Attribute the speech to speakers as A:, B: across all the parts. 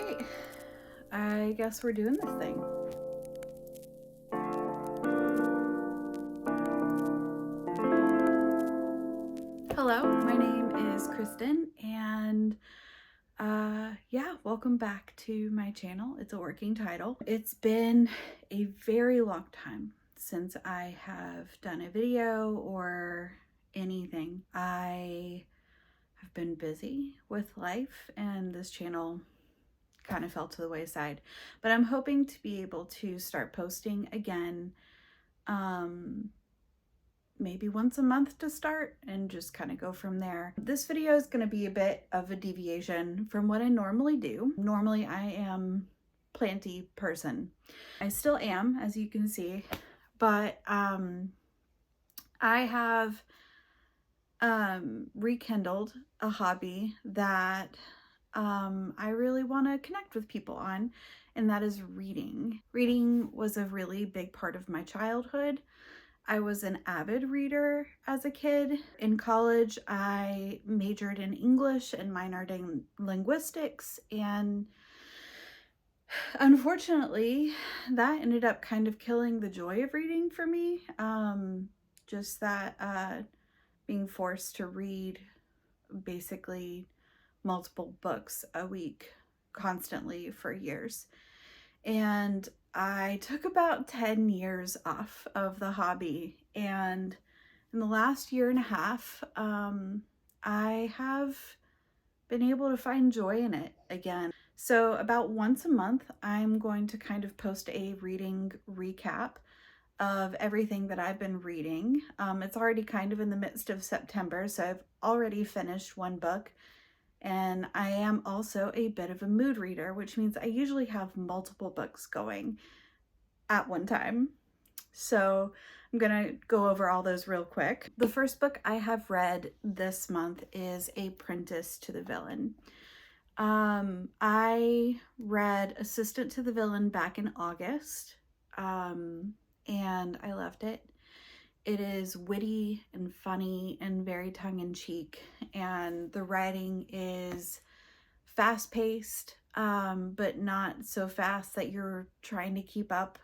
A: right, I guess we're doing this thing. Hello, my name is Kristen, and yeah, welcome back to my channel. It's a working title. It's been a very long time since I have done a video or anything. I have been busy with life, and this channel kind of fell to the wayside, but I'm hoping to be able to start posting again, maybe once a month to start, and just kind of go from there. This video is going to be a bit of a deviation from what I normally do. Normally I am planty person. I still am, as you can see, but I have rekindled a hobby that I really want to connect with people on, and that is reading. Reading was a really big part of my childhood. I was an avid reader as a kid. In college, I majored in English and minored in linguistics, and unfortunately, that ended up kind of killing the joy of reading for me. Just that being forced to read basically multiple books a week constantly for years. And I took about 10 years off of the hobby, and in the last year and a half, I have been able to find joy in it again. So about once a month, I'm going to kind of post a reading recap of everything that I've been reading. It's already kind of in the midst of September, so I've already finished one book. And I am also a bit of a mood reader, which means I usually have multiple books going at one time. So I'm gonna go over all those real quick. The first book I have read this month is Apprentice to the Villain. I read Assistant to the Villain back in August, and I loved it. It is witty and funny and very tongue-in-cheek, and the writing is fast-paced, but not so fast that you're trying to keep up.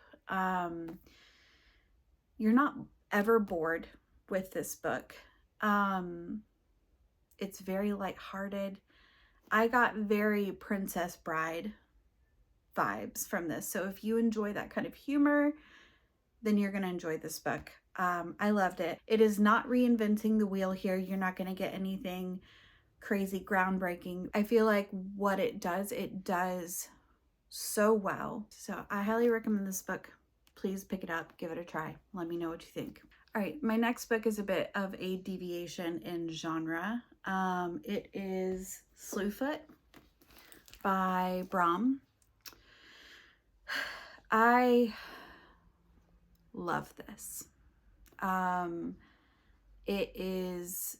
A: You're not ever bored with this book. It's very lighthearted. I got very Princess Bride vibes from this, so if you enjoy that kind of humor, then you're going to enjoy this book. I loved it. It is not reinventing the wheel here. You're not going to get anything crazy groundbreaking. I feel like what it does so well. So I highly recommend this book. Please pick it up, give it a try. Let me know what you think. All right, my next book is a bit of a deviation in genre. It is Slewfoot by Brom. I love this. It is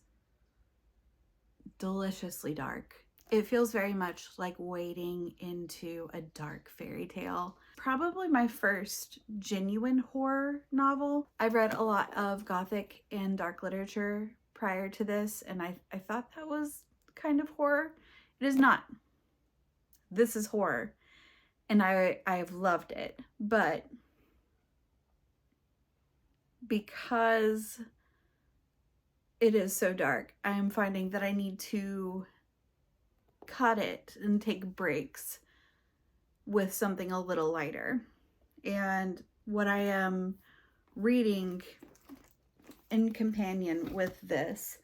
A: deliciously dark. It feels very much like wading into a dark fairy tale. Probably my first genuine horror novel. I've read a lot of gothic and dark literature prior to this, and I thought that was kind of horror. It is not. This is horror, and I've loved it, but because it is so dark, I'm finding that I need to cut it and take breaks with something a little lighter. And what I am reading in companion with this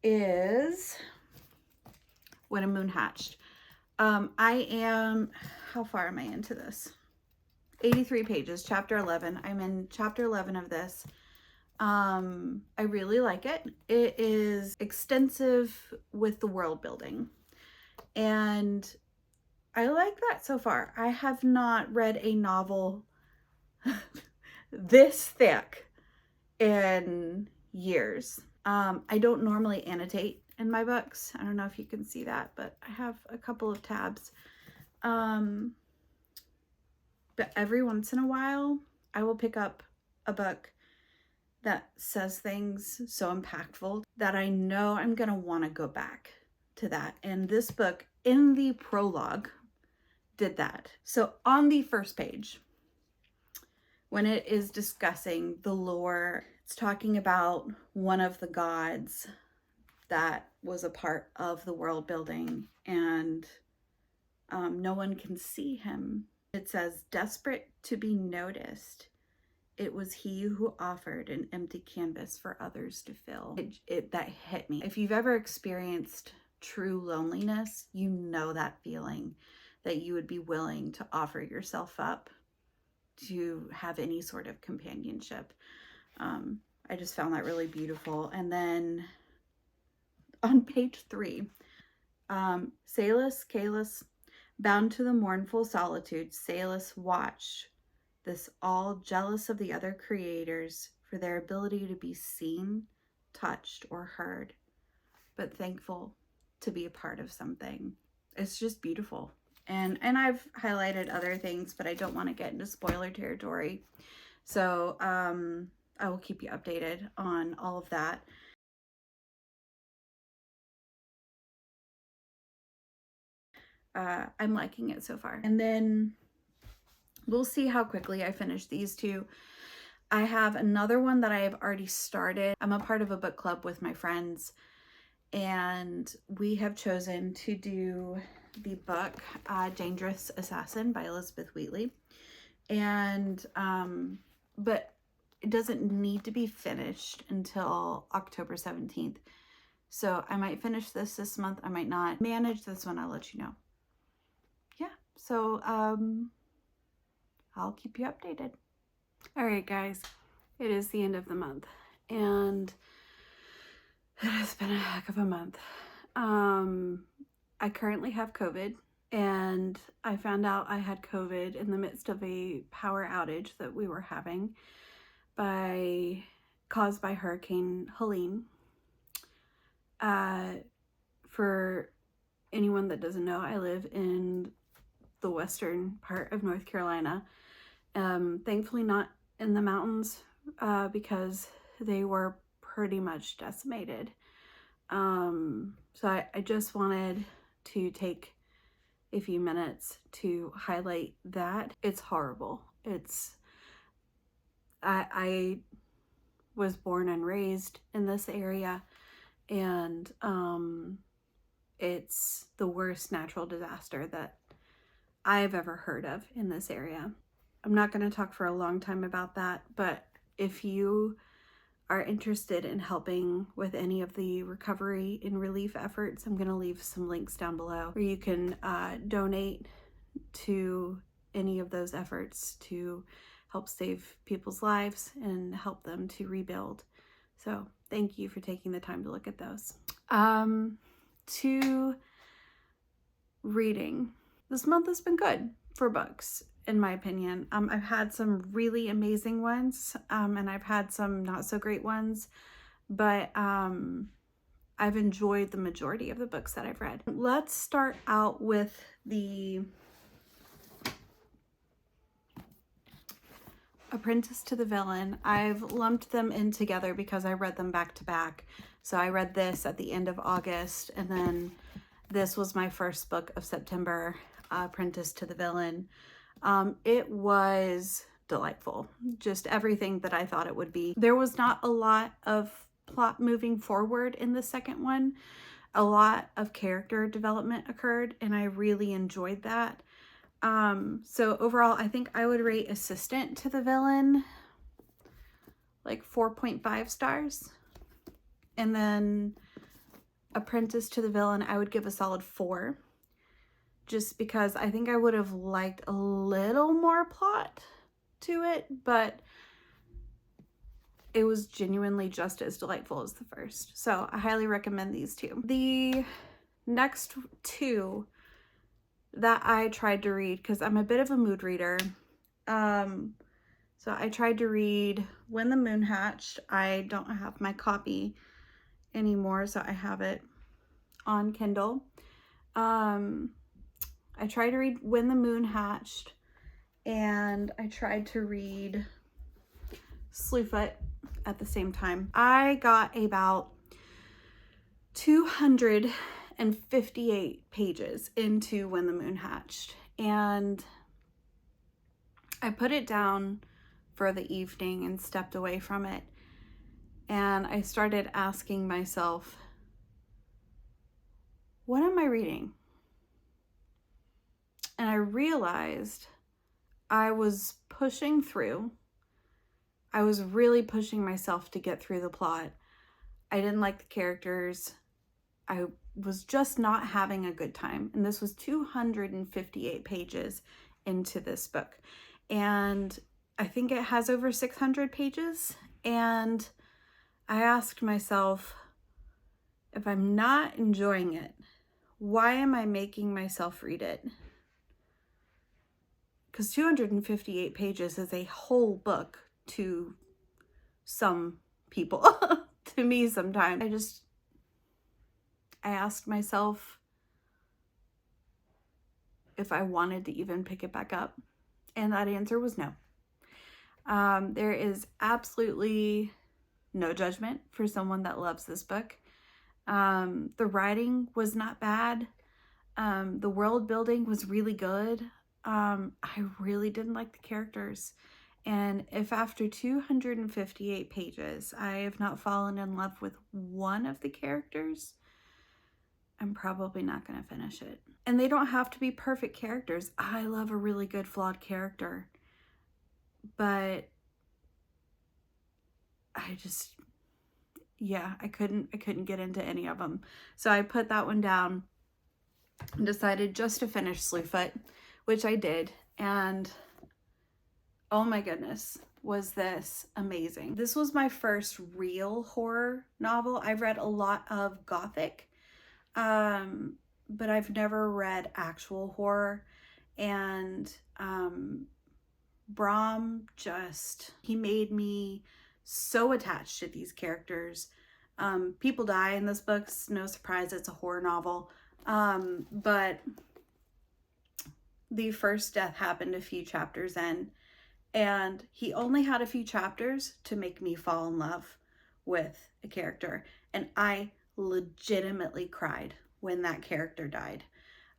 A: is When a Moon Hatched. How far am I into this? 83 pages, chapter 11. I'm in chapter 11 of this. I really like it. It is extensive with the world building, and I like that so far. I have not read a novel this thick in years. I don't normally annotate in my books. I don't know if you can see that, but I have a couple of tabs. But every once in a while, I will pick up a book that says things so impactful that I know I'm going to want to go back to that. And this book, in the prologue, did that. So on the first page, when it is discussing the lore, it's talking about one of the gods that was a part of the world building, and no one can see him. It says, desperate to be noticed, it was he who offered an empty canvas for others to fill. That hit me. If you've ever experienced true loneliness, you know that feeling, that you would be willing to offer yourself up to have any sort of companionship. I just found that really beautiful. And then on page 3, Salus, Calus, bound to the mournful solitude, Salus watch this, all jealous of the other creators for their ability to be seen, touched, or heard, but thankful to be a part of something. It's just beautiful. And I've highlighted other things, but I don't want to get into spoiler territory. So I will keep you updated on all of that. I'm liking it so far. And then we'll see how quickly I finish these two. I have another one that I have already started. I'm a part of a book club with my friends, and we have chosen to do the book Dangerous Assassin by Elizabeth Wheatley. And but it doesn't need to be finished until October 17th. So I might finish this month. I might not. Manage this one, I'll let you know. Yeah, so I'll keep you updated. All right, guys, it is the end of the month, and it has been a heck of a month. I currently have COVID, and I found out I had COVID in the midst of a power outage that we were having caused by Hurricane Helene. For anyone that doesn't know, I live in the western part of North Carolina. Thankfully not in the mountains, because they were pretty much decimated. So I just wanted to take a few minutes to highlight that. It's horrible. I was born and raised in this area, and it's the worst natural disaster that I've ever heard of in this area. I'm not going to talk for a long time about that, but if you are interested in helping with any of the recovery and relief efforts, I'm going to leave some links down below where you can donate to any of those efforts to help save people's lives and help them to rebuild. So thank you for taking the time to look at those. To reading. This month has been good for books, in my opinion. I've had some really amazing ones, and I've had some not so great ones, but I've enjoyed the majority of the books that I've read. Let's start out with the Apprentice to the Villain. I've lumped them in together because I read them back to back. So I read this at the end of August, and then this was my first book of September, Apprentice to the Villain. It was delightful. Just everything that I thought it would be. There was not a lot of plot moving forward in the second one. A lot of character development occurred, and I really enjoyed that. So overall, I think I would rate Assistant to the Villain like 4.5 stars. And then Apprentice to the Villain, I would give a solid 4. Just because I think I would have liked a little more plot to it, but it was genuinely just as delightful as the first. So I highly recommend these two. The next two that I tried to read, because I'm a bit of a mood reader, so I tried to read When the Moon Hatched. I don't have my copy anymore, so I have it on Kindle. I tried to read When the Moon Hatched, and I tried to read Slewfoot at the same time. I got about 258 pages into When the Moon Hatched, And I put it down for the evening and stepped away from it. And I started asking myself, what am I reading? And I realized I was pushing through. I was really pushing myself to get through the plot. I didn't like the characters. I was just not having a good time. And this was 258 pages into this book. And I think it has over 600 pages. And I asked myself, if I'm not enjoying it, why am I making myself read it? Because 258 pages is a whole book to some people. To me sometimes. I asked myself if I wanted to even pick it back up. And that answer was no. There is absolutely no judgment for someone that loves this book. The writing was not bad. The world building was really good. I really didn't like the characters. And if after 258 pages, I have not fallen in love with one of the characters, I'm probably not going to finish it. And they don't have to be perfect characters. I love a really good flawed character. But I couldn't get into any of them. So I put that one down and decided just to finish Slewfoot, which I did. And oh my goodness, was this amazing. This was my first real horror novel. I've read a lot of Gothic, but I've never read actual horror. And Brom he made me so attached to these characters. People die in this book. It's no surprise, it's a horror novel. But the first death happened a few chapters in, and he only had a few chapters to make me fall in love with a character. And I legitimately cried when that character died.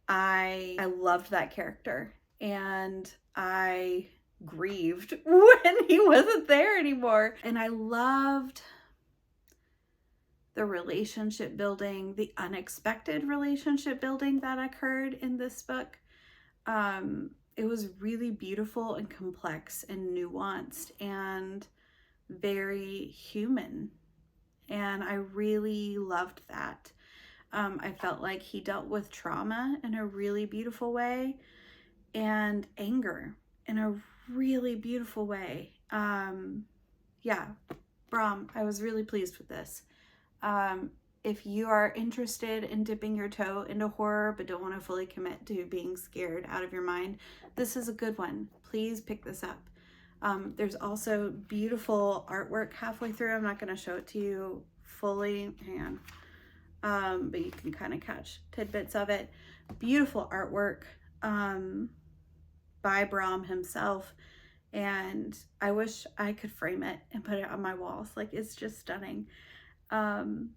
A: I loved that character, and I grieved when he wasn't there anymore. And I loved the relationship building, the unexpected relationship building that occurred in this book. It was really beautiful and complex and nuanced and very human. And I really loved that. I felt like he dealt with trauma in a really beautiful way and anger in a really beautiful way. Yeah, Brom, I was really pleased with this. If you are interested in dipping your toe into horror but don't want to fully commit to being scared out of your mind, this is a good one. Please pick this up. There's also beautiful artwork halfway through. I'm not going to show it to you fully, hang on. But you can kind of catch tidbits of it. Beautiful artwork by Brom himself. And I wish I could frame it and put it on my walls. Like, it's just stunning.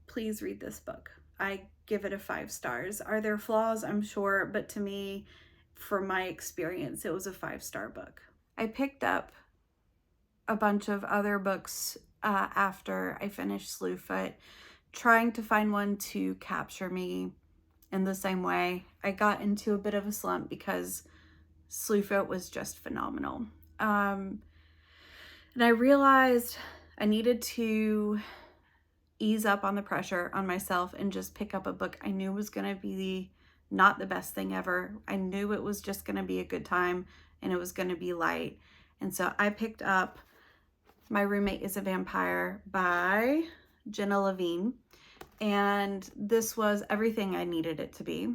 A: Please read this book. I give it a 5 stars. Are there flaws? I'm sure, but to me, from my experience, it was a 5-star book. I picked up a bunch of other books after I finished Slewfoot, trying to find one to capture me in the same way. I got into a bit of a slump because Slewfoot was just phenomenal. And I realized I needed to ease up on the pressure on myself and just pick up a book I knew was going to be not the best thing ever. I knew it was just going to be a good time and it was going to be light. And so I picked up My Roommate is a Vampire by Jenna Levine. And this was everything I needed it to be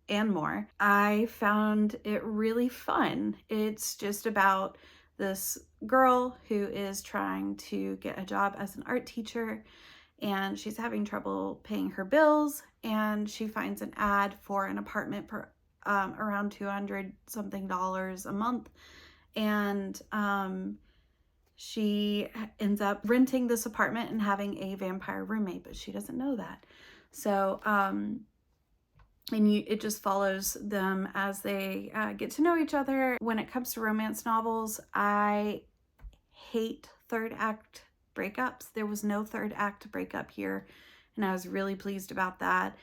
A: and more. I found it really fun. It's just about this girl who is trying to get a job as an art teacher, and she's having trouble paying her bills, and she finds an ad for an apartment for around $200 something a month, and she ends up renting this apartment and having a vampire roommate, but she doesn't know that. So and it just follows them as they get to know each other. When it comes to romance novels, I hate third act breakups. There was no third act breakup here, and I was really pleased about that.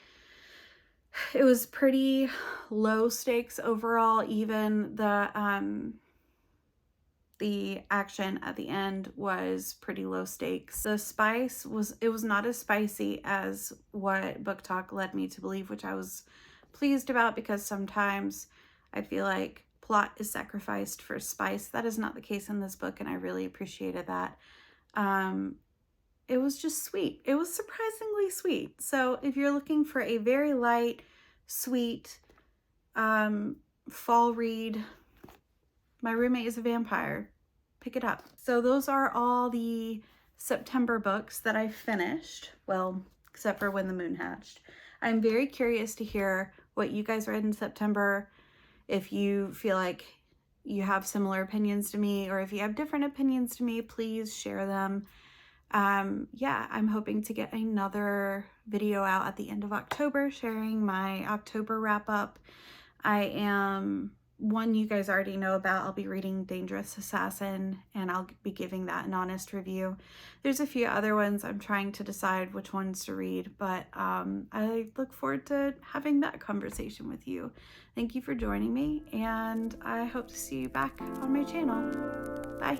A: It was pretty low stakes overall. Even the action at the end was pretty low stakes. The spice was not as spicy as what Book Talk led me to believe, which I was pleased about, because sometimes I feel like plot is sacrificed for spice. That is not the case in this book, and I really appreciated that. It was just sweet. It was surprisingly sweet. So if you're looking for a very light, sweet fall read, My Roommate is a Vampire, pick it up. So those are all the September books that I finished. Well, except for When the Moon Hatched. I'm very curious to hear what you guys read in September. If you feel like you have similar opinions to me, or if you have different opinions to me, please share them. Yeah, I'm hoping to get another video out at the end of October sharing my October wrap up. One you guys already know about. I'll be reading Dangerous Assassin, and I'll be giving that an honest review. There's a few other ones I'm trying to decide which ones to read, but I look forward to having that conversation with you. Thank you for joining me, and I hope to see you back on my channel. Bye.